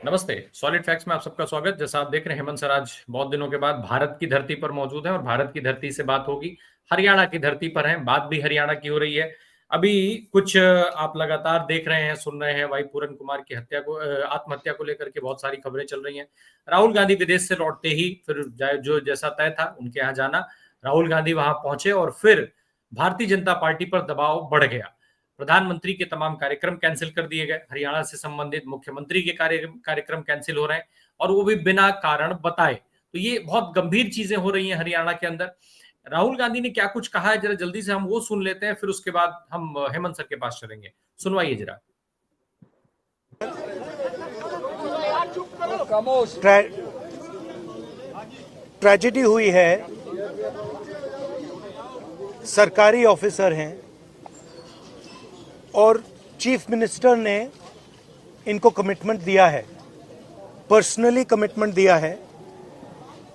नमस्ते। Solid facts में आप सबका स्वागत। जैसा आप देख रहे हैं, हेमंत सर आज बहुत दिनों के बाद भारत की धरती पर मौजूद हैं और भारत की धरती से बात होगी। हरियाणा की धरती पर हैं, बात भी हरियाणा की हो रही है। अभी कुछ आप लगातार देख रहे हैं, सुन रहे हैं, भाई पूरन कुमार की हत्या को आत्महत्या को लेकर के बहुत सारी खबरें चल रही हैं। राहुल गांधी विदेश से लौटते ही फिर जो जैसा तय था उनके यहाँ जाना, राहुल गांधी वहां पहुंचे और फिर भारतीय जनता पार्टी पर दबाव बढ़ गया। प्रधानमंत्री के तमाम कार्यक्रम कैंसिल कर दिए गए, हरियाणा से संबंधित मुख्यमंत्री के कार्यक्रम कैंसिल हो रहे हैं और वो भी बिना कारण बताए। तो ये बहुत गंभीर चीजें हो रही हैं हरियाणा के अंदर। राहुल गांधी ने क्या कुछ कहा है, जरा जल्दी से हम वो सुन लेते हैं, फिर उसके बाद हम हेमंत सर के पास चलेंगे। सुनवाइए जरा। ट्रेजेडी हुई है, सरकारी ऑफिसर हैं और चीफ मिनिस्टर ने इनको कमिटमेंट दिया है, पर्सनली कमिटमेंट दिया है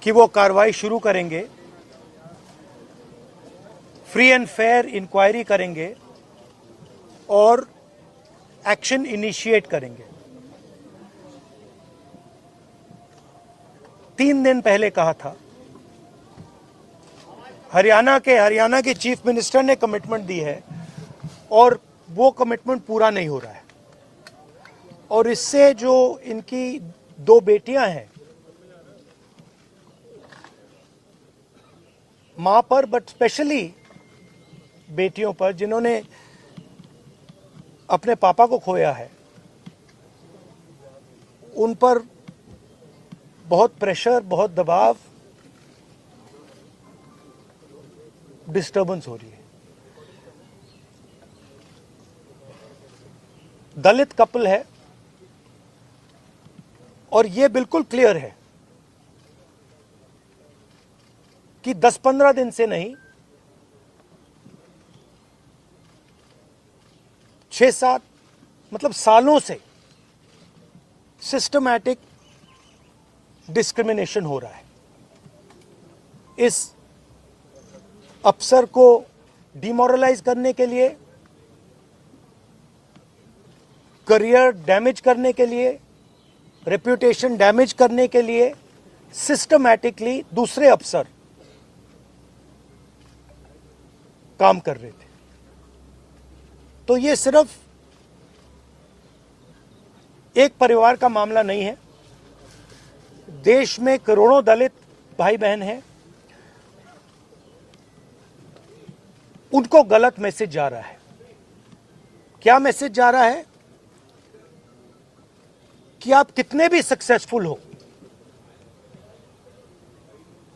कि वो कार्रवाई शुरू करेंगे, फ्री एंड फेयर इंक्वायरी करेंगे और एक्शन इनिशिएट करेंगे। 3 दिन पहले कहा था, हरियाणा के चीफ मिनिस्टर ने कमिटमेंट दी है और वो कमिटमेंट पूरा नहीं हो रहा है। और इससे जो इनकी 2 बेटियां हैं, मां पर बट स्पेशली बेटियों पर जिन्होंने अपने पापा को खोया है, उन पर बहुत प्रेशर, बहुत दबाव, डिस्टर्बेंस हो रही है। दलित कपल है और यह बिल्कुल क्लियर है कि 10-15 दिन से नहीं, 6-7 मतलब सालों से सिस्टमैटिक डिस्क्रिमिनेशन हो रहा है। इस अफसर को डिमोरलाइज करने के लिए, करियर डैमेज करने के लिए, रेप्यूटेशन डैमेज करने के लिए सिस्टमैटिकली दूसरे अफसर काम कर रहे थे। तो ये सिर्फ एक परिवार का मामला नहीं है, देश में करोड़ों दलित भाई बहन हैं, उनको गलत मैसेज जा रहा है। क्या मैसेज जा रहा है? कि आप कितने भी सक्सेसफुल हो,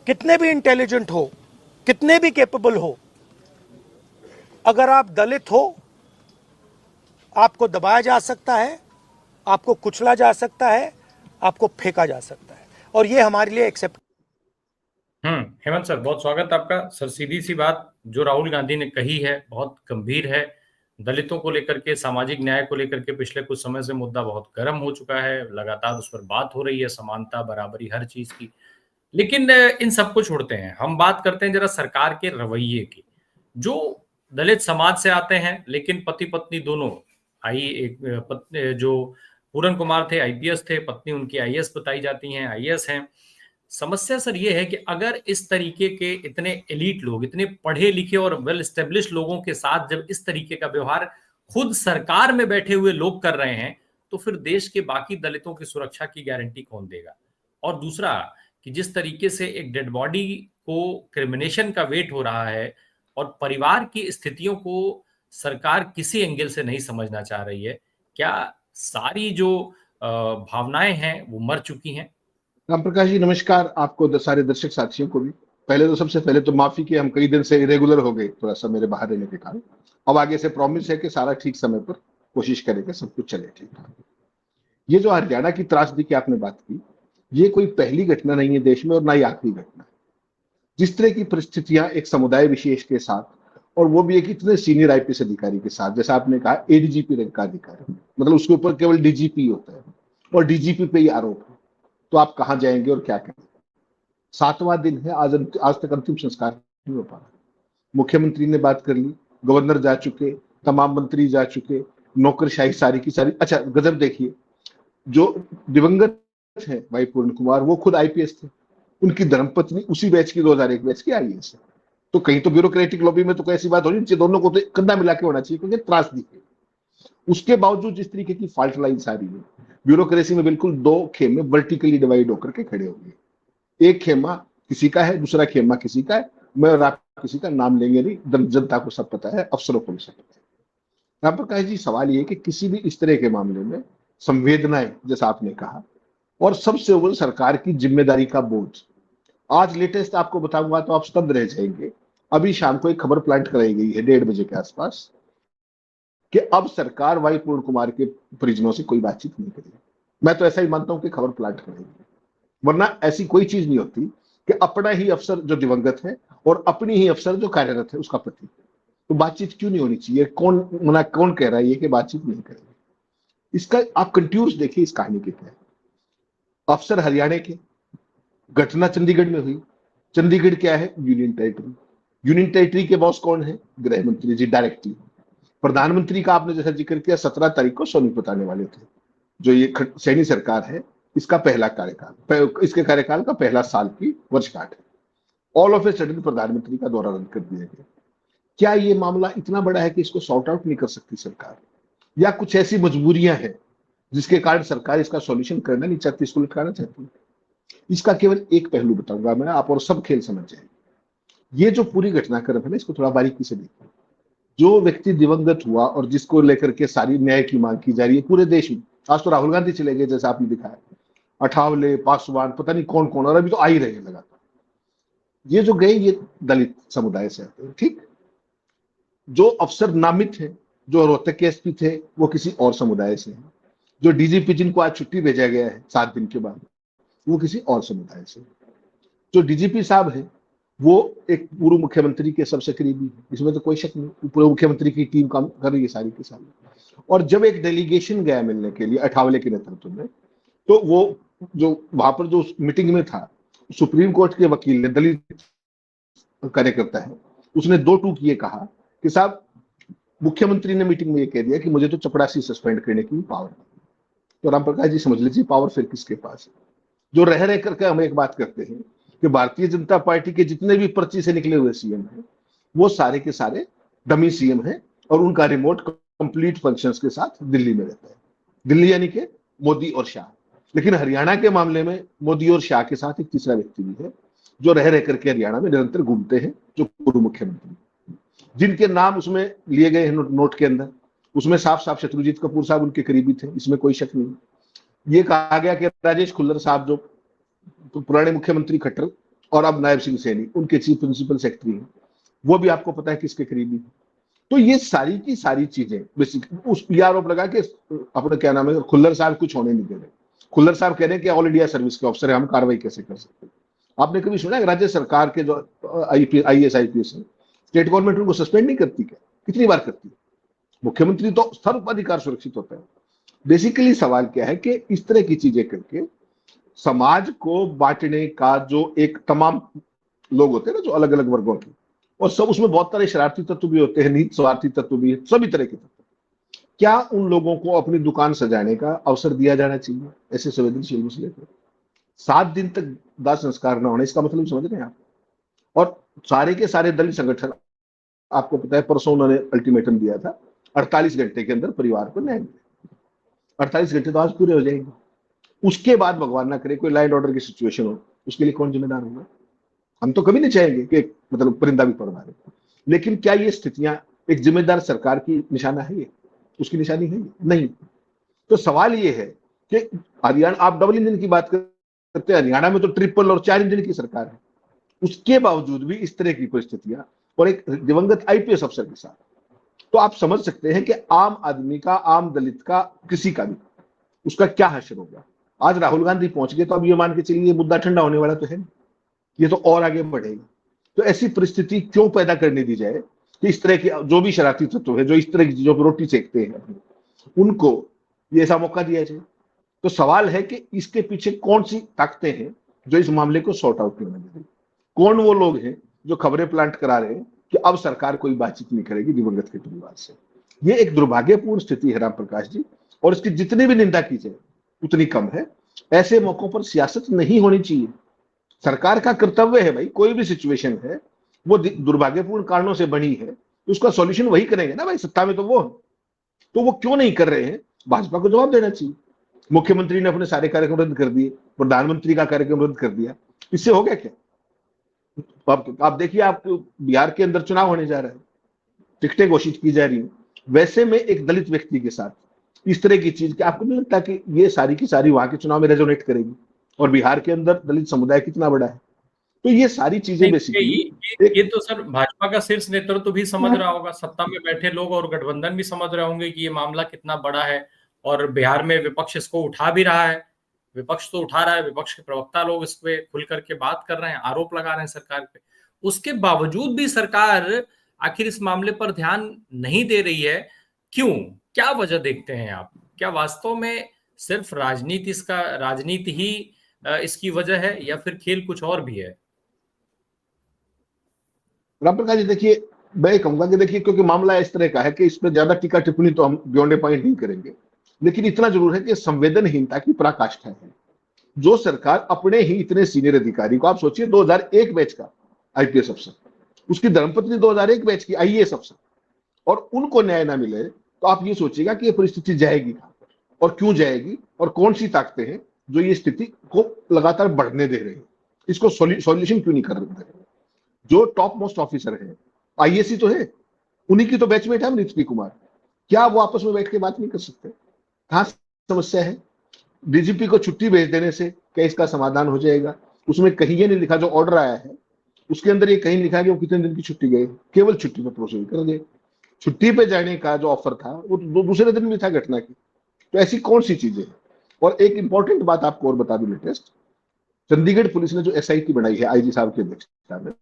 कितने भी इंटेलिजेंट हो, कितने भी कैपेबल हो, अगर आप दलित हो, आपको दबाया जा सकता है, आपको कुचला जा सकता है, आपको फेंका जा सकता है, और ये हमारे लिए एक्सेप्ट। हेमंत सर, बहुत स्वागत आपका। सर, सीधी सी बात जो राहुल गांधी ने कही है बहुत गंभीर है। दलितों को लेकर के, सामाजिक न्याय को लेकर के पिछले कुछ समय से मुद्दा बहुत गर्म हो चुका है, लगातार उस पर बात हो रही है, समानता, बराबरी, हर चीज की। लेकिन इन सबको छोड़ते हैं, हम बात करते हैं जरा सरकार के रवैये की। जो दलित समाज से आते हैं, लेकिन पति पत्नी दोनों, जो पूरन कुमार थे आईपीएस थे, पत्नी उनकी आईएएस बताई जाती हैं, आईएएस हैं। समस्या सर ये है कि अगर इस तरीके के इतने एलीट लोग, इतने पढ़े लिखे और वेल एस्टेब्लिश लोगों के साथ जब इस तरीके का व्यवहार खुद सरकार में बैठे हुए लोग कर रहे हैं, तो फिर देश के बाकी दलितों की सुरक्षा की गारंटी कौन देगा? और दूसरा कि जिस तरीके से एक डेड बॉडी को क्रिमिनेशन का वेट हो रहा है और परिवार की स्थितियों को सरकार किसी एंगल से नहीं समझना चाह रही है, क्या सारी जो भावनाएं हैं वो मर चुकी हैं? राम प्रकाश जी नमस्कार, आपको सारे दर्शक साथियों को भी। पहले तो सबसे पहले तो माफी कि हम कई दिन से इरेगुलर हो गए, थोड़ा सा मेरे बाहर रहने के कारण। अब आगे से प्रॉमिस है कि सारा ठीक समय पर कोशिश करेंगे, सब कुछ चले ठीक ठाक। ये जो हरियाणा की त्रासदी की आपने बात की, ये कोई पहली घटना नहीं है देश में और ना ही आखिरी घटना है। जिस तरह की परिस्थितियां एक समुदाय विशेष के साथ, और वो भी एक इतने सीनियर आईपीएस अधिकारी के साथ, जैसा आपने कहा एडीजीपी रैंक का अधिकारी, मतलब उसके ऊपर केवल डीजीपी होता है और डीजीपी पे ही आरोप है, तो आप कहां जाएंगे और क्या करेंगे? 7वां दिन है, आज तक अंतिम संस्कार नहीं हो पा रहा। मुख्यमंत्री ने बात कर ली, गवर्नर जा चुके, तमाम मंत्री जा चुके, नौकरशाही सारी की सारी। अच्छा, गजब देखिए, जो दिवंगत है भाई पूर्ण कुमार, वो खुद आईपीएस थे, उनकी धर्मपत्नी उसी बैच की 2001 बैच की आईएएस है। तो कहीं तो ब्यूरोक्रेटिक लॉबी में तो कोई ऐसी बात होनी चाहिए, दोनों को तो कंधा मिला के होना चाहिए, क्योंकि त्रासदी है। उसके बावजूद जिस तरीके की फॉल्ट लाइन्स आ रही है ब्यूरोक्रेसी में, बिल्कुल दो खेमे वर्टिकली डिवाइड होकर के खड़े हो गए। एक खेमा किसी का है, दूसरा खेमा किसी का है। मैं और आप किसी का नाम लेंगे नहीं, जनता को सब पता है, अफसरों को भी सब पता है। यहाँ पर कहे जी सवाल ये कि किसी भी इस तरह के मामले में संवेदनाएं, जैसा आपने कहा, और सबसे ऊपर सरकार की जिम्मेदारी का बोझ। आज लेटेस्ट आपको बताऊंगा तो आप स्तब्ध रह जाएंगे। अभी शाम को एक खबर प्लांट कराई गई है 1:30 बजे के आसपास कि अब सरकार वाई पूर्ण कुमार के परिजनों से कोई बातचीत नहीं करेगी। मैं तो ऐसा ही मानता हूं कि खबर प्लांट कराएगी, वरना ऐसी कोई चीज नहीं होती कि अपना ही अफसर जो दिवंगत है और अपनी ही अफसर जो कार्यरत है उसका पति, तो बातचीत क्यों नहीं होनी चाहिए? कौन कह रहा है ये कि बातचीत नहीं करेंगे? इसका आप कंट्यूर्स देखिए इस कहानी के तहत। अफसर हरियाणा के, घटना चंडीगढ़ में हुई। चंडीगढ़ क्या है? Union territory. यूनियन टेरिटरी के बॉस कौन है? गृह मंत्री जी डायरेक्टली। प्रधानमंत्री का आपने जैसा जिक्र किया 17 तारीख को सोनीपत आने वाले थे। जो ये सैनी सरकार है इसका पहला कार्यकाल, इसके कार्यकाल का पहला साल की वर्षगांठ है। ऑल ऑफ ए सडन प्रधानमंत्री का दौरा रद्द कर दिया गया। क्या ये मामला इतना बड़ा है कि इसको सॉर्ट आउट नहीं कर सकती सरकार, या कुछ ऐसी मजबूरियां हैं जिसके कारण सरकार इसका सॉल्यूशन करना नहीं चाहती, इसको लटकाना चाहती है? इसका केवल एक पहलू बताऊंगा मैं, आप और सब खेल समझ जाए। ये जो पूरी घटनाक्रम है ना, इसको थोड़ा बारीकी से देखिए। जो व्यक्ति दिवंगत हुआ और जिसको लेकर के सारी न्याय की मांग की जा रही है पूरे देश में, आज तो राहुल गांधी चले गए जैसा आपने दिखाया, अठावले, पासवान, पता नहीं कौन कौन, और अभी तो आ ही रहे हैं लगातार। ये जो गए ये दलित समुदाय से आते हैं, ठीक। जो अफसर नामित है, जो रोहतक के एसपी थे, वो किसी और समुदाय से हैं। जो डीजीपी जिनको आज छुट्टी भेजा गया है 7 दिन के बाद, वो किसी और समुदाय से। जो डीजीपी साहब है वो एक पूर्व मुख्यमंत्री के सबसे करीबी है, इसमें तो कोई शक नहीं। पूर्व मुख्यमंत्री की टीम काम कर रही है सारी की सारी। और जब एक डेलीगेशन गया मिलने के लिए अठावले के नेतृत्व में, तो वो जो वहां पर जो मीटिंग में था, सुप्रीम कोर्ट के वकील ने, दलित कार्यकर्ता है, उसने 2 टूक ये कहा कि साहब मुख्यमंत्री ने मीटिंग में ये कह दिया कि मुझे तो चपड़ासी सस्पेंड करने की पावर है। तो राम प्रकाश जी समझ लीजिए पावर फिर किसके पास है? जो रह करके हम एक बात करते हैं कि भारतीय जनता पार्टी के जितने भी पर्ची से निकले हुए सीएम हैं वो सारे के सारे डमी सीएम हैं, और उनका रिमोट कंप्लीट फंक्शंस के साथ दिल्ली में रहता है। दिल्ली यानी कि मोदी और शाह। लेकिन हरियाणा के मामले में मोदी और शाह के साथ एक तीसरा व्यक्ति भी है जो रह करके हरियाणा में निरंतर घूमते हैं, जो पूर्व मुख्यमंत्री, जिनके नाम उसमें लिए गए हैं नोट के अंदर। उसमें साफ साफ शत्रुजीत कपूर साहब उनके करीबी थे, इसमें कोई शक नहीं। ये कहा गया कि राजेश खुल्लर साहब जो पुराने मुख्यमंत्री खट्टर और अब नायब सिंह सैनी उनके चीफ प्रिंसिपल सेक्रेटरी हैं, वो भी आपको पता है किसके करीबी है। तो ये सारी की सारी चीजें बेसिक उस आरोप लगा के अपने क्या नाम है, खुल्लर साहब कुछ होने नहीं दे रहे। खुल्लर साहब कह रहे हैं कि ऑल इंडिया सर्विस के ऑफिसर है, हम कार्रवाई कैसे कर सकते हैं? आपने कभी सुना है राज्य सरकार के जो आईएएस आईपीएस है, स्टेट गवर्नमेंट उनको सस्पेंड नहीं करती क्या? कितनी बार करती है? मुख्यमंत्री तो सर्वाधिकार सुरक्षित होता है। बेसिकली सवाल क्या है कि इस तरह की चीजें करके समाज को बांटने का जो एक तमाम लोग होते हैं ना, जो अलग अलग वर्गों के, और सब उसमें बहुत सारे शरारती तत्व भी होते हैं, नीच स्वार्थी तत्व भी है, सभी तरह के तत्व। क्या उन लोगों को अपनी दुकान सजाने का अवसर दिया जाना चाहिए ऐसे संवेदनशील मसले पर? 7 दिन तक दाह संस्कार न होने, इसका मतलब समझ रहे हैं आप? और सारे के सारे दलित संगठन, आपको पता है परसों उन्होंने अल्टीमेटम दिया था 48 घंटे के अंदर परिवार को न्याय मिले। 48 घंटे तो आज पूरे हो जाएंगे। उसके बाद भगवान ना करे कोई लॉ एंड ऑर्डर की सिचुएशन हो, उसके लिए कौन जिम्मेदार होगा? हम तो कभी नहीं चाहेंगे कि मतलब परिंदा भी पर मारे, लेकिन क्या ये स्थितियां एक जिम्मेदार सरकार की निशाना है? ये उसकी निशानी है? नहीं। तो सवाल ये है कि हरियाणा, आप डबल इंजन की बात करते हैं, हरियाणा में तो ट्रिपल और 4 इंजन की सरकार है, उसके बावजूद भी इस तरह की परिस्थितियां, और एक दिवंगत आईपीएस अफसर के साथ, तो आप समझ सकते हैं कि आम आदमी का, आम दलित का, किसी का भी उसका क्या हश्र होगा। आज राहुल गांधी पहुंच गए तो अब ये मान के चलिए ये मुद्दा ठंडा होने वाला तो है, ये तो और आगे बढ़ेगा। तो ऐसी परिस्थिति क्यों पैदा करने दी जाए कि इस तरह के जो भी शरारती तत्व है, जो इस तरह की चीजों पर रोटी सेकते हैं, उनको ये ऐसा मौका दिया जाए? तो सवाल है कि इसके पीछे कौन सी ताकतें हैं जो इस मामले को सॉर्ट आउट करने दे रही? कौन वो लोग हैं जो खबरें प्लांट करा रहे हैं कि अब सरकार कोई बातचीत नहीं करेगी दिवंगत के परिवार से? ये एक दुर्भाग्यपूर्ण स्थिति है राम प्रकाश जी, और इसकी जितनी भी निंदा की जाए उतनी कम है। ऐसे मौकों पर सियासत नहीं होनी चाहिए। सरकार का कर्तव्य है भाई, कोई भी सिचुएशन है वो दुर्भाग्यपूर्ण कारणों से बनी है, तो उसका सॉल्यूशन वही करेंगे ना भाई, सत्ता में तो वो है। तो वो क्यों नहीं कर रहे हैं, भाजपा को जवाब देना चाहिए। मुख्यमंत्री ने अपने सारे कार्यक्रम रद्द कर दिए, प्रधानमंत्री का कार्यक्रम रद्द कर दिया, इससे हो गया क्या? आप देखिए, आप बिहार के अंदर चुनाव होने जा रहा है, टिकटें घोषित की जा रही है, वैसे में एक दलित व्यक्ति के साथ इस तरह की चीज, कि आपको नहीं लगता कि ये सारी की सारी वहां के चुनाव में रेजोनेट करेगी? और बिहार के अंदर दलित समुदाय कितना बड़ा है, तो ये सारी चीजें नहीं, बेसिकली ये तो सर भाजपा का शीर्ष नेतृत्व भी समझ रहा होगा, सत्ता में बैठे लोग और गठबंधन भी समझ रहे होंगे कि ये मामला कितना बड़ा है। और बिहार में विपक्ष इसको उठा भी रहा है, विपक्ष तो उठा रहा है, विपक्ष के प्रवक्ता लोग इस पे खुल करके बात कर रहे हैं, आरोप लगा रहे हैं सरकार पे। उसके बावजूद भी सरकार आखिर इस मामले पर ध्यान नहीं दे रही है, क्यों? क्या वजह देखते हैं आप? क्या वास्तव में सिर्फ राजनीति ही इसकी वजह है, या फिर खेल कुछ और भी है? राम प्रकाश जी, देखिए, मैं कहूंगा कि देखिए, क्योंकि मामला इस तरह का है कि इसमें ज्यादा टीका टिप्पणी तो हम बियॉन्ड ए पॉइंट नहीं करेंगे, लेकिन इतना जरूर है कि संवेदनहीनता की पराकाष्ठा है। जो सरकार अपने ही इतने सीनियर अधिकारी को, आप सोचिए 2001 बैच का आईपीएस अफसर, उसकी धर्मपत्नी 2001 बैच की आईएएस अफसर, और उनको न्याय ना मिले, तो आप ये सोचिएगा कि ये परिस्थिति जाएगी कहां पर, और क्यों जाएगी, और कौन सी ताकतें हैं जो ये स्थिति को लगातार बढ़ने दे रही है, इसको सॉल्यूशन क्यों नहीं कर रहे? जो टॉप मोस्ट ऑफिसर है, आईएएस तो है, उन्हीं की तो बैचमेट है अमरीत पी कुमार, क्या वो आपस में बैठ के बात नहीं कर सकते? कहां समस्या है? डीजीपी को छुट्टी भेज देने से क्या इसका समाधान हो जाएगा? उसमें कहीं ये नहीं लिखा, जो ऑर्डर आया है उसके अंदर ये कहीं लिखा कि वो कितने दिन की छुट्टी गए, केवल छुट्टी पे प्रोसीड कर दे। छुट्टी पे जाने का जो ऑफर था वो दूसरे दिन भी था घटना की। तो ऐसी कौन सी चीजें हैं? और एक इंपॉर्टेंट बात आपको और बता दूं, लेटेस्ट चंडीगढ़ पुलिस ने जो एसआईटी बनाई है आईजी साहब की अध्यक्षता में,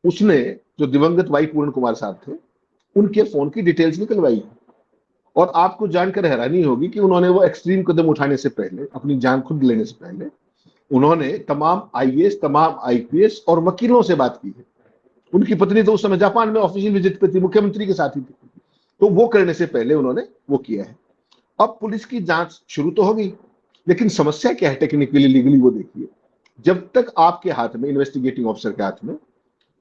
उसने जो दिवंगत वाई पूर्ण कुमार साहब थे, उनके फोन की डिटेल्स निकलवाई है। और आपको जानकर हैरानी होगी कि उन्होंने वो एक्सट्रीम कदम उठाने से पहले, अपनी जान खुद लेने से पहले, उन्होंने तमाम आईएएस, तमाम आईपीएस और वकीलों से बात की है। उनकी पत्नी तो उस समय जापान में ऑफिशियल विजिट पे थी, मुख्यमंत्री के साथ ही थी, तो वो करने से पहले उन्होंने वो किया है। अब पुलिस की जांच शुरू तो होगी, लेकिन समस्या क्या है टेक्निकली, लीगली, वो देखिए। जब तक आपके हाथ में, इन्वेस्टिगेटिंग ऑफिसर के हाथ में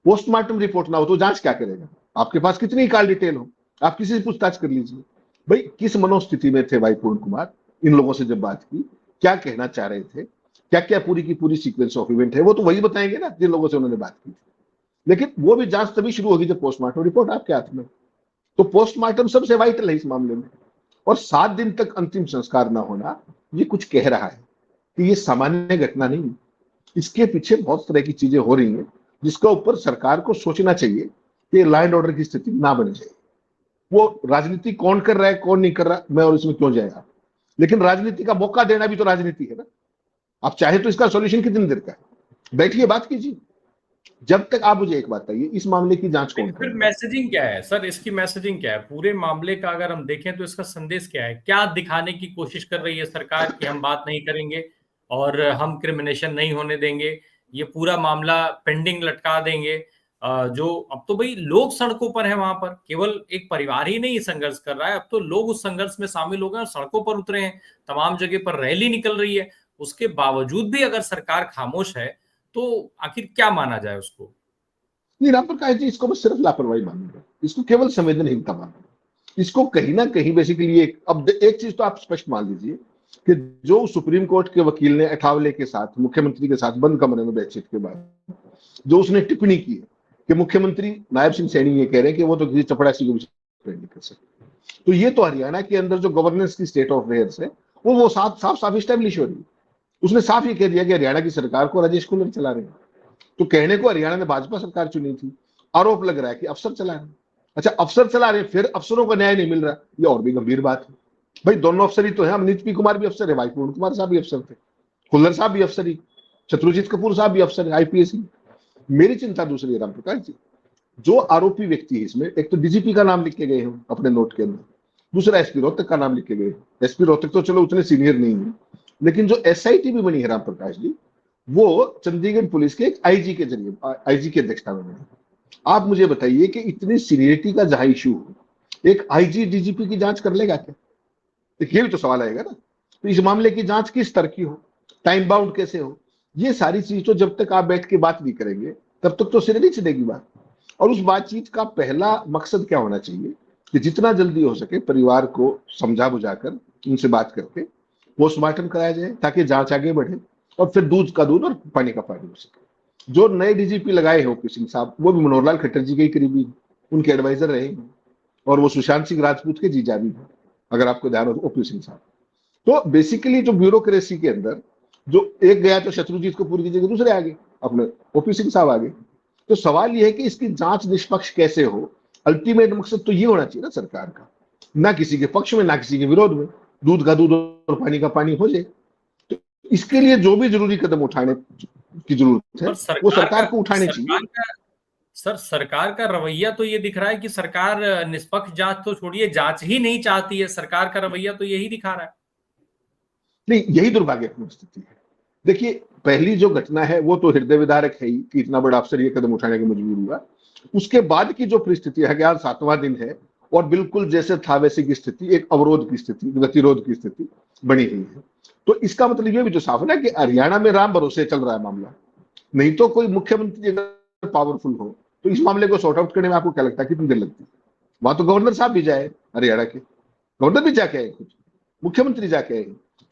पोस्टमार्टम रिपोर्ट ना हो, तो जांच क्या करेगा? आपके पास कितनी कॉल डिटेल हो, आप किसी से पूछताछ कर लीजिए। भाई, किस मनोस्थिति में थे भाई पूर्ण कुमार, इन लोगों से जब बात की, क्या कहना चाह रहे थे, क्या क्या पूरी की पूरी सीक्वेंस ऑफ इवेंट है, वो तो वही बताएंगे ना जिन लोगों से उन्होंने बात की थी। लेकिन वो भी जांच तभी शुरू होगी जब पोस्टमार्टम रिपोर्ट आपके हाथ में। तो पोस्टमार्टम सबसे वाइटल है इस मामले में। और 7 दिन तक अंतिम संस्कार ना होना, ये कुछ कह रहा है कि ये सामान्य घटना नहीं, इसके पीछे बहुत तरह की चीजें हो रही हैं, जिसका ऊपर सरकार को सोचना चाहिए कि लॉ एंड ऑर्डर की स्थिति ना बन जाए। वो राजनीति कौन कर रहा है, कौन नहीं कर रहा, मैं और इसमें क्यों जाएगा, लेकिन राजनीति का मौका देना भी तो राजनीति है ना। आप चाहे तो इसका सॉल्यूशन कितनी देर का है, बैठिए, बात कीजिए। जब तक, आप मुझे एक बात बताइए, इस मामले की जांच कौन फिर करेगा? मैसेजिंग क्या है सर? इसकी मैसेजिंग क्या है पूरे मामले का? अगर हम देखें तो इसका संदेश क्या है? क्या दिखाने की कोशिश कर रही है सरकार कि हम बात नहीं करेंगे और हम क्रिमिनेशन नहीं होने देंगे, ये पूरा मामला पेंडिंग लटका देंगे? जो अब तो भाई लोग सड़कों पर हैं, वहां पर केवल एक परिवार ही नहीं संघर्ष कर रहा है, अब तो लोग उस संघर्ष में शामिल हो गए और सड़कों पर उतरे हैं, तमाम जगह पर रैली निकल रही है। उसके बावजूद भी अगर सरकार खामोश है, तो आखिर क्या माना जाए उसको? नहीं राम प्रकाश जी, इसको मैं सिर्फ लापरवाही मानूंगा, इसको केवल संवेदनहीनता मानूंगा। इसको कहीं ना कहीं बेसिकली एक चीज तो आप स्पष्ट मान लीजिए कि जो सुप्रीम कोर्ट के वकील ने अठावले के साथ, मुख्यमंत्री के साथ बंद कमरे में बातचीत के बाद जो उसने टिप्पणी की है कि मुख्यमंत्री नायब सिंह सैनी ये कह रहे हैं कि वो तो किसी चपड़ासी को भी नहीं कर सकते, तो ये तो हरियाणा के अंदर जो गवर्नेंस की स्टेट ऑफ अफेयर्स है वो साफ साफ स्टैब्लिश हो रही है। उसने साफ ये कह दिया कि हरियाणा की सरकार को राजेश कुमार चला रहे हैं। तो कहने को हरियाणा ने भाजपा सरकार चुनी थी, आरोप लग रहा है कि अफसर चला रहे हैं। अच्छा, अफसर चला रहे हैं, फिर अफसरों को न्याय नहीं मिल रहा, ये और भी गंभीर बात है। भाई, दोनों अफसर ही तो है, अमनीत पी कुमार भी अफसर है, भाई पूर्ण कुमार साहब भी अफसर थे, खुल्लर साहब भी अफसर ही, शत्रुजीत कपूर साहब भी अफसर है, आईपीएस ही। मेरी चिंता दूसरी है राम प्रकाश जी, जो आरोपी व्यक्ति है इसमें, एक तो डीजीपी का नाम लिख के गए हैं अपने नोट के अंदर, दूसरा एसपी रोहतक का नाम लिख के गए। एसपी रोहतक तो चलो उतने सीनियर नहीं है, लेकिन जो एसआईटी भी बनी है राम प्रकाश जी, वो चंडीगढ़ पुलिस के एक आईजी के जरिए, आईजी की अध्यक्षता में बनी। आप मुझे बताइए कि इतनी सीनियरिटी का जहां इशू हो, एक आईजी डीजीपी की जांच कर लेगा क्या? ये भी तो सवाल आएगा ना। तो इस मामले की जांच किस स्तर की हो, टाइम बाउंड कैसे हो, ये सारी चीज तो जब तक आप बैठ के बात नहीं करेंगे तब तक तो सिरे नहीं चलेगी बात। और उस बातचीत का पहला मकसद क्या होना चाहिए कि जितना जल्दी हो सके परिवार को समझा बुझाकर उनसे बात करके पोस्टमार्टम कराया जाए ताकि जांच आगे बढ़े और फिर दूध का दूध और पानी का पानी हो सके। जो नए डीजीपी लगाए हैं ओपी सिंह साहब, वो भी मनोहर लाल खट्टर जी के ही करीबी, उनके एडवाइजर रहे हैं और वो सुशांत सिंह राजपूत के जीजा भी हैं, अगर आपको ध्यान हो ओपी सिंह साहब। तो बेसिकली जो ब्यूरोक्रेसी के अंदर जो एक गया तो शत्रुजीत कपूर की जगह दूसरे आ गए, अपने ओपी सिंह साहब आ गए। तो सवाल यह है कि इसकी जांच निष्पक्ष कैसे हो। अल्टीमेट मकसद तो ये होना चाहिए ना सरकार का, ना किसी के पक्ष में ना किसी के विरोध में, दूध का दूध और पानी का पानी हो जाए। तो इसके लिए जो भी जरूरी कदम उठाने की जरूरत है वो सरकार को उठाने चाहिए। सरकार का रवैया तो ये दिख रहा है कि सरकार निष्पक्ष जांच तो छोड़िए, जांच ही नहीं चाहती है। सरकार का रवैया तो यही दिखा रहा है। नहीं, यही दुर्भाग्यपूर्ण स्थिति है। देखिए, पहली जो घटना है वो तो हृदय विदारक है ही कि इतना बड़ा अफसर ये कदम उठाने के मजबूर हुआ। उसके बाद की जो परिस्थिति है कि आज 7वां दिन है और बिल्कुल जैसे था वैसे की स्थिति, एक अवरोध की स्थिति, गतिरोध की स्थिति बनी हुई है। तो इसका मतलब ये भी तो साफ है ना कि हरियाणा में राम भरोसे चल रहा है मामला। नहीं तो कोई मुख्यमंत्री अगर पावरफुल हो तो इस मामले को सॉर्ट आउट करने में आपको क्या लगता है कितनी देर लगती है? वहां तो गवर्नर साहब भी जाए, हरियाणा के गवर्नर भी जाके आए, खुद मुख्यमंत्री जाके आए,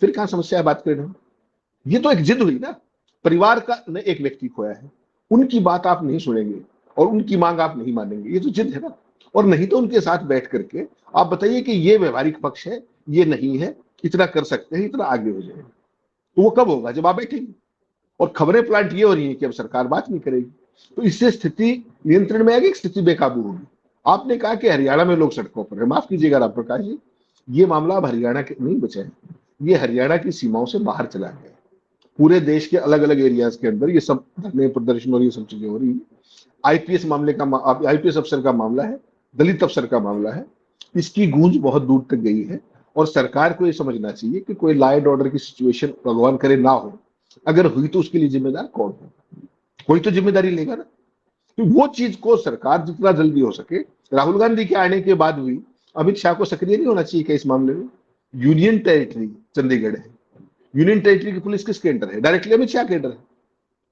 फिर कहां समस्या है बात करने। ये तो एक जिद हुई ना, परिवार का ने एक व्यक्ति खोया है, उनकी बात आप नहीं सुनेंगे और उनकी मांग आप नहीं मानेंगे, ये तो जिद है ना। और नहीं तो उनके साथ बैठ करके आप बताइए कि ये व्यवहारिक पक्ष है, ये नहीं है, इतना कर सकते हैं, इतना आगे हो जाएगा। तो वो कब होगा? जब आप बैठेंगे। और खबरें प्लांट ये हो रही है कि अब सरकार बात नहीं करेगी, तो इससे स्थिति नियंत्रण में आएगी, स्थिति बेकाबू होगी। आपने कहा कि हरियाणा में लोग सड़कों पर है, माफ कीजिएगा राम प्रकाश जी, ये मामला अब हरियाणा के नहीं बचा है, ये हरियाणा की सीमाओं से बाहर चला गया है। पूरे देश के अलग अलग एरियाज के अंदर ये सब धरने प्रदर्शन और ये सब चीजें हो रही है। आईपीएस मामले का आईपीएस अफसर का मामला है, दलित अफसर का मामला है, इसकी गूंज बहुत दूर तक गई है। और सरकार को ये समझना चाहिए कि कोई लॉ एंड ऑर्डर की सिचुएशन भगवान करे ना हो, अगर हुई तो उसके लिए जिम्मेदार कौन है? कोई तो जिम्मेदारी लेगा ना। तो वो चीज को सरकार जितना जल्दी हो सके, राहुल गांधी के आने के बाद भी अमित शाह को सक्रिय नहीं होना चाहिए क्या इस मामले में? यूनियन टेरिटरी चंडीगढ़ है, यूनियन टेरिटरी की पुलिस किसके अंडर है? डायरेक्टली अमित शाह के अंडर है।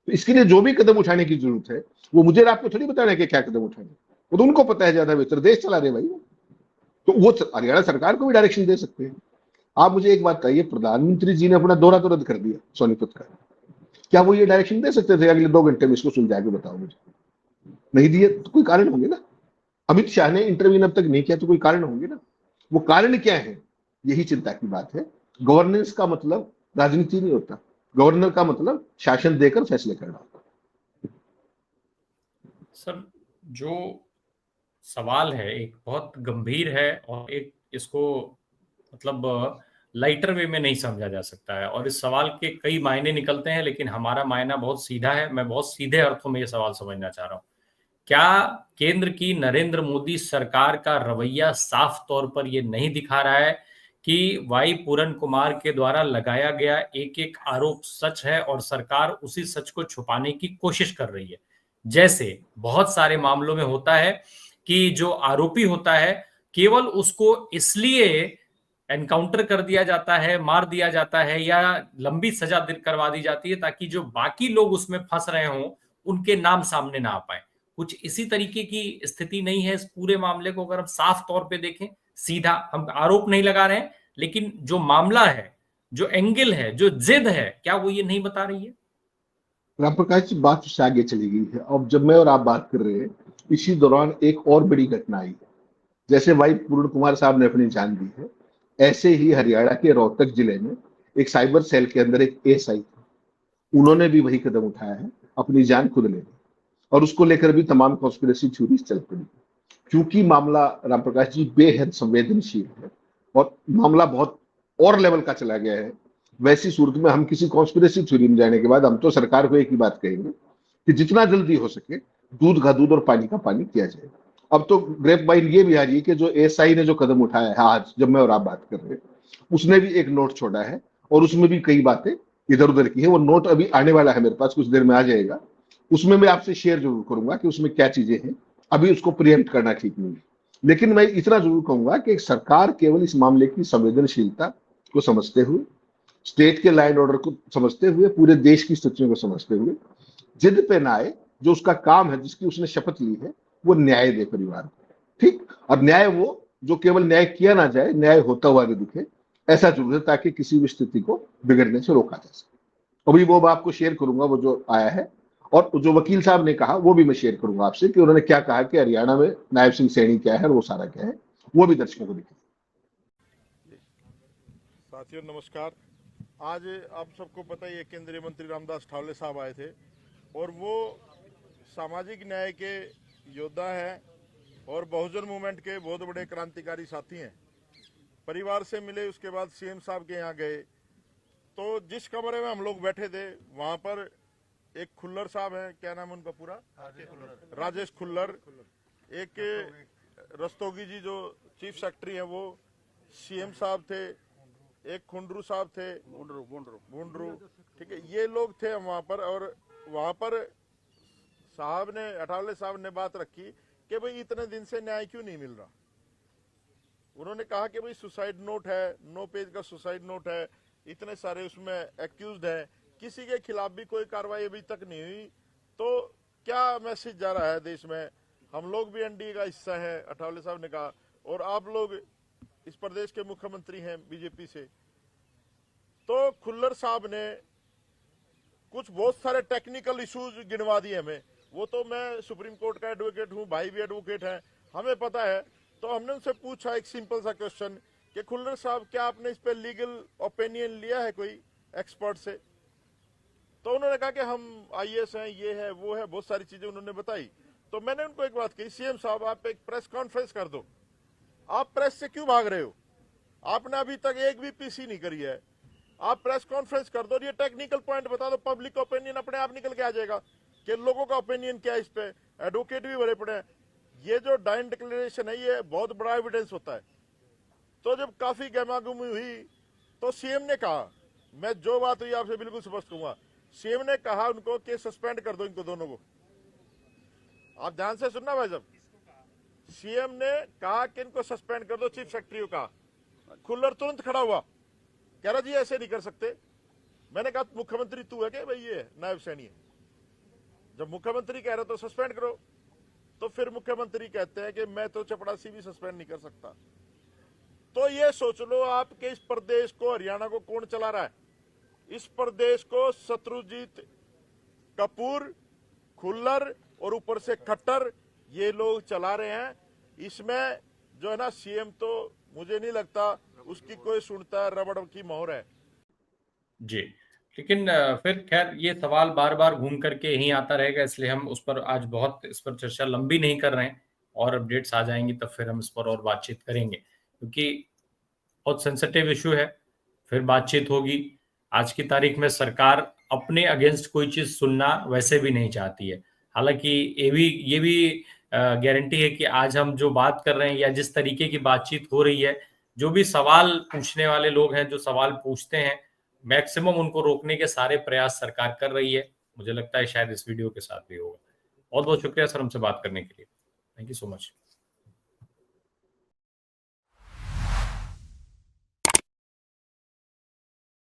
तो इसके लिए जो भी कदम उठाने की जरूरत है वो मुझे और आपको थोड़ी बताना है कि क्या कदम उठाने, वो तो उनको पता है ज्यादा बेहतर, देश चला रहे भाई। तो वो हरियाणा सरकार को भी डायरेक्शन दे सकते हैं। आप मुझे एक बात बताइए, प्रधानमंत्री जी ने अपना दौरा तो रद्द कर दिया सोनीपत का, क्या वो ये डायरेक्शन दे सकते थे अगले 2 घंटे में इसको सुलझा के बताओ मुझे? नहीं दिए तो कोई कारण होंगे ना। अमित शाह ने इंटरव्यू अब तक नहीं किया तो कोई कारण होंगे ना। वो कारण क्या है, यही चिंता की बात है। गवर्नेंस का मतलब राजनीति नहीं होता, गवर्नर का मतलब शासन देकर फैसले करना होता। सर, जो सवाल है एक बहुत गंभीर है और एक इसको मतलब लाइटर वे में नहीं समझा जा सकता है और इस सवाल के कई मायने निकलते हैं, लेकिन हमारा मायना बहुत सीधा है। मैं बहुत सीधे अर्थों में ये सवाल समझना चाह रहा हूं। क्या केंद्र की नरेंद्र मोदी सरकार का रवैया साफ तौर पर यह नहीं दिखा रहा है कि वाई पूरन कुमार के द्वारा लगाया गया एक एक आरोप सच है और सरकार उसी सच को छुपाने की कोशिश कर रही है? जैसे बहुत सारे मामलों में होता है कि जो आरोपी होता है केवल उसको इसलिए एनकाउंटर कर दिया जाता है, मार दिया जाता है या लंबी सजा करवा दी जाती है ताकि जो बाकी लोग उसमें फंस रहे हों उनके नाम सामने ना आ पाए। कुछ इसी तरीके की स्थिति नहीं है इस पूरे मामले को? अगर हम साफ तौर पे देखें, सीधा हम आरोप नहीं लगा रहे हैं, लेकिन जो मामला है, जो एंगल है, जो जिद है, क्या वो ये नहीं बता रही है? राम प्रकाश जी, बात उससे आगे चली गई है। अब जब मैं और आप बात कर रहे हैं, इसी दौरान एक और बड़ी घटना आई। जैसे वाई पूर्ण कुमार साहब ने अपनी जान दी है, ऐसे ही हरियाणा के रोहतक जिले में एक साइबर सेल के अंदर एक एएसआई था, उन्होंने भी वही कदम उठाया है, अपनी जान खुद लेनी। और उसको लेकर भी तमाम कॉन्स्पिरेसी थ्योरीज चल पड़ी। क्योंकि मामला राम प्रकाश जी बेहद संवेदनशील है और मामला बहुत और लेवल का चला गया है, वैसी सूरत में हम किसी कॉन्स्पिरेसी थ्योरी में जाने के बाद हम तो सरकार को एक ही बात कहेंगे कि जितना जल्दी हो सके दूध का दूध और पानी का पानी किया जाए। अब तो ग्रेप वाइन ये भी आ रही है कि जो एएसआई ने जो कदम उठाया है आज जब मैं और आप बात कर रहे हैं, उसने भी एक नोट छोड़ा है और उसमें भी कई बातें इधर उधर की है। वो नोट अभी आने वाला है मेरे पास, कुछ देर में आ जाएगा। उसमें मैं आपसे शेयर जरूर करूंगा कि उसमें क्या चीजें हैं। अभी उसको प्रिएम्प्ट करना ठीक नहीं है, लेकिन मैं इतना जरूर कहूंगा कि सरकार केवल इस मामले की संवेदनशीलता को समझते हुए स्टेट के लॉ एंड ऑर्डर को समझते हुए, पूरे देश की स्थितियों को समझते हुए जिद पे ना आए। जो उसका काम है, जिसकी उसने शपथ ली है, वो न्याय दे परिवार को। ठीक, और न्याय वो जो केवल न्याय किया ना जाए, न्याय होता हुआ भी दिखे, ऐसा जरूर है, ताकि किसी भी स्थिति को बिगड़ने से रोका जा सके। अभी वो मैं आपको शेयर करूंगा, वो जो आया है, और जो वकील साहब ने कहा वो भी मैं शेयर करूंगा आपसे, कि उन्होंने क्या कहा कि हरियाणा में नायब सिंह सैनी क्या है और वो सारा क्या है, वो भी दर्शकों को दिखे। साथियों नमस्कार। आज आप सबको पता ही है, केंद्रीय मंत्री रामदास अठावले साहब आए थे और वो सामाजिक न्याय के योद्धा हैं और बहुजन मूवमेंट के बहुत बड़े क्रांतिकारी साथी हैं। परिवार से मिले, उसके बाद सीएम साहब के यहाँ गए। तो जिस कमरे में हम लोग बैठे थे वहां पर एक खुल्लर साहब हैं, क्या नाम है उनका पूरा, राजेश खुल्लर, एक रस्तोगी जी जो चीफ सेक्रेटरी हैं वो, सीएम साहब थे, एक खुंडरू साहब थे, भुंडरू, ठीक है, ये लोग थे वहां पर। और वहां पर साहब ने, अठावले साहब ने बात रखी कि भाई इतने दिन से न्याय क्यों नहीं मिल रहा। उन्होंने कहा कि भाई सुसाइड नोट है, 9 पेज का सुसाइड नोट है, इतने सारे उसमें एक्यूज्ड है, किसी के खिलाफ भी कोई कार्रवाई अभी तक नहीं हुई। तो क्या मैसेज जा रहा है देश में? हम लोग भी एनडीए का हिस्सा है, अठावले साहब ने कहा, और आप लोग इस प्रदेश के मुख्यमंत्री हैं बीजेपी से। तो खुल्लर साहब ने कुछ बहुत सारे टेक्निकल इश्यूज गिनवा दिए हमें। वो तो मैं सुप्रीम कोर्ट का एडवोकेट हूँ, भाई भी एडवोकेट है, हमें पता है। तो हमने उनसे पूछा एक सिंपल सा क्वेश्चन कि खुल्लर साहब क्या आपने इस पे लीगल ओपिनियन लिया है कोई एक्सपर्ट से? तो उन्होंने कहा कि हम आईएएस हैं, ये है वो है, बहुत सारी चीजें उन्होंने बताई। तो मैंने उनको एक बात कही, सीएम साहब आप एक प्रेस कॉन्फ्रेंस कर दो। आप प्रेस से क्यों भाग रहे हो? आपने अभी तक एक भी पीसी नहीं करी है, आप प्रेस कॉन्फ्रेंस कर दो, ये टेक्निकल पॉइंट बता दो, पब्लिक ओपिनियन अपने आप निकल के आ जाएगा कि लोगों का ओपिनियन क्या है इस पे। एडवोकेट भी भरे पड़े हैं। ये जो डाइन डिक्लेरेशन है ये बहुत बड़ा एविडेंस होता है। तो जब काफी गहमागुमी हुई तो सीएम ने कहा, मैं जो बात हुई आपसे बिल्कुल स्पष्ट कहूंगा, सीएम ने कहा उनको कि सस्पेंड कर दो इनको दोनों को। आप ध्यान से सुनना भाई साहब, सीएम ने कहा कि इनको सस्पेंड कर दो, चीफ सेक्रेटरी का। खुल्लर तुरंत खड़ा हुआ, कह रहा जी ऐसे नहीं कर सकते। मैंने कहा मुख्यमंत्री तू है क्या? भाई ये नायब सैनी है, जब मुख्यमंत्री कह रहे तो सस्पेंड करो। तो फिर मुख्यमंत्री कहते हैं कि मैं तो चपड़ासी भी सस्पेंड नहीं कर सकता। तो ये सोच लो आप कि इस प्रदेश को, हरियाणा को कौन चला रहा है? इस प्रदेश को शत्रुजीत कपूर, खुल्लर और ऊपर से खट्टर, ये लोग चला रहे हैं। इसमें जो है ना सीएम, तो मुझे नहीं लगता उसकी कोई सुनता है, रबड़ की मोहर है जी। लेकिन फिर खैर ये सवाल बार बार घूम करके यहीं आता रहेगा, इसलिए हम उस पर आज बहुत इस पर चर्चा लंबी नहीं कर रहे हैं। और अपडेट्स आ जाएंगी तब फिर हम इस पर और बातचीत करेंगे, क्योंकि बहुत सेंसिटिव इशू है। फिर बातचीत होगी। आज की तारीख में सरकार अपने अगेंस्ट कोई चीज सुनना वैसे भी नहीं चाहती है। हालांकि ये भी गारंटी है कि आज हम जो बात कर रहे हैं या जिस तरीके की बातचीत हो रही है, जो भी सवाल पूछने वाले लोग हैं, जो सवाल पूछते हैं, मैक्सिमम उनको रोकने के सारे प्रयास सरकार कर रही है। मुझे लगता है शायद इस वीडियो के साथ भी होगा। बहुत बहुत शुक्रिया सर हमसे बात करने के लिए। Thank you so much.